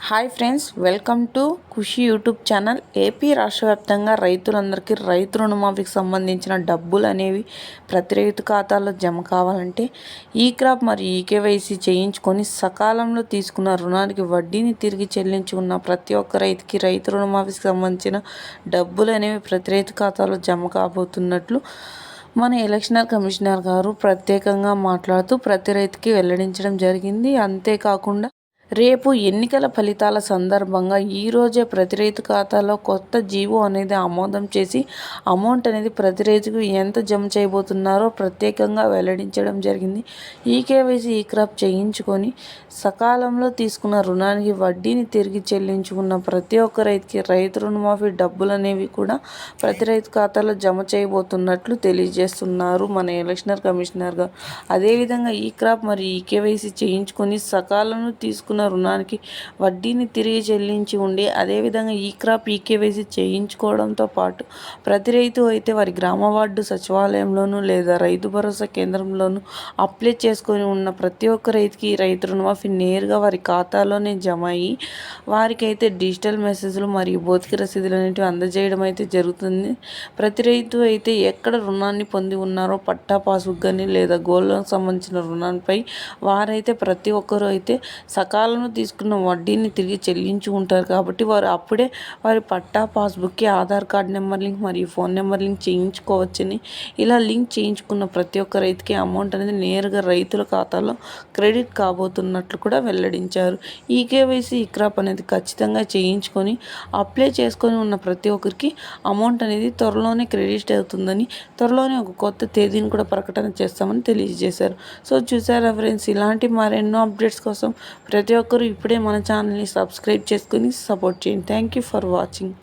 Hi friends, welcome to Khushi YouTube channel. AP రాష్ట్ర వ్యాప్తంగా రైతులందరికీ రైతు రుణమాఫీకి సంబంధించిన డబ్బులు అనేవి ప్రతి రైతు ఖాతాలో జమ కావాలంటే ఈ క్రాప్ మరియు ఈకేవైసీ చేయించుకొని సకాలంలో తీసుకున్న రుణానికి వడ్డీని తిరిగి చెల్లించుకున్న ప్రతి ఒక్క రైతుకి రైతు రుణమాఫీకి సంబంధించిన డబ్బులు అనేవి ప్రతి రైతు ఖాతాలో జమ కాబోతున్నట్లు మన ఎలక్షన్ కమిషనర్ గారు ప్రత్యేకంగా మాట్లాడుతూ ప్రతి రైతుకి వెల్లడించడం జరిగింది. అంతేకాకుండా రేపు ఎన్నికల ఫలితాల సందర్భంగా ఈరోజే ప్రతి రైతు ఖాతాలో కొత్త జీవో అనేది ఆమోదం చేసి అమౌంట్ అనేది ప్రతి రైతుకు ఎంత జమ చేయబోతున్నారో ప్రత్యేకంగా వెల్లడించడం జరిగింది. ఈకేవైసీ ఈ క్రాప్ చేయించుకొని సకాలంలో తీసుకున్న రుణానికి వడ్డీని తిరిగి చెల్లించుకున్న ప్రతి ఒక్క రైతుకి రైతు రుణమాఫీ డబ్బులు అనేవి కూడా ప్రతి రైతు ఖాతాలో జమ చేయబోతున్నట్లు తెలియజేస్తున్నారు మన ఎలక్షన్ కమిషనర్ గారు. అదేవిధంగా ఈ క్రాప్ మరియు ఈకేవైసీ చేయించుకొని సకాలంలో తీసుకున్న రుణానికి వడ్డీని తిరిగి చెల్లించి ఉండి అదేవిధంగా ఈ క్రాప్ ఈకేవైసీ చేయించుకోవడంతో పాటు ప్రతి రైతు అయితే వారి గ్రామ వార్డు సచివాలయంలోనూ లేదా రైతు భరోసా కేంద్రంలోనూ అప్లై చేసుకొని ఉన్న ప్రతి ఒక్క రైతుకి రైతు రుణమాఫీ నేరుగా వారి ఖాతాలోనే జమ అయ్యి వారికైతే డిజిటల్ మెసేజ్లు మరియు భౌతిక రసీదులు అనేవి అందజేయడం అయితే జరుగుతుంది. ప్రతి రైతు అయితే ఎక్కడ రుణాన్ని పొంది ఉన్నారో పట్టా పాస్బుక్ కానీ లేదా గోల్డ్ లోన్కి సంబంధించిన రుణాలపై వారైతే ప్రతి ఒక్కరూ అయితే సకాలంలో తీసుకున్న వడ్డీని తిరిగి చెల్లించుకుంటారు. కాబట్టి వారు అప్పుడే వారి పట్టా పాస్బుక్కి ఆధార్ కార్డ్ నెంబర్ లింక్ మరియు ఫోన్ నెంబర్ లింక్ చేయించుకోవచ్చని, ఇలా లింక్ చేయించుకున్న ప్రతి ఒక్క రైతుకి అమౌంట్ అనేది నేరుగా రైతుల ఖాతాలో క్రెడిట్ కాబోతున్నట్లు కూడా వెల్లడించారు. ఈ కేవైసీ ఈ క్రాప్ అనేది ఖచ్చితంగా చేయించుకొని అప్లై చేసుకొని ఉన్న ప్రతి ఒక్కరికి అమౌంట్ అనేది త్వరలోనే క్రెడిట్ అవుతుందని, త్వరలోనే ఒక కొత్త తేదీని కూడా ప్రకటన చేస్తామని తెలియజేశారు. సో చూసారా ఫ్రెండ్స్, ఇలాంటి మరెన్నో అప్డేట్స్ కోసం ప్రతి ఒక్కరూ ఇప్పుడే మన ఛానల్ని సబ్స్క్రైబ్ చేసుకుని సపోర్ట్ చేయండి. Thank you for watching.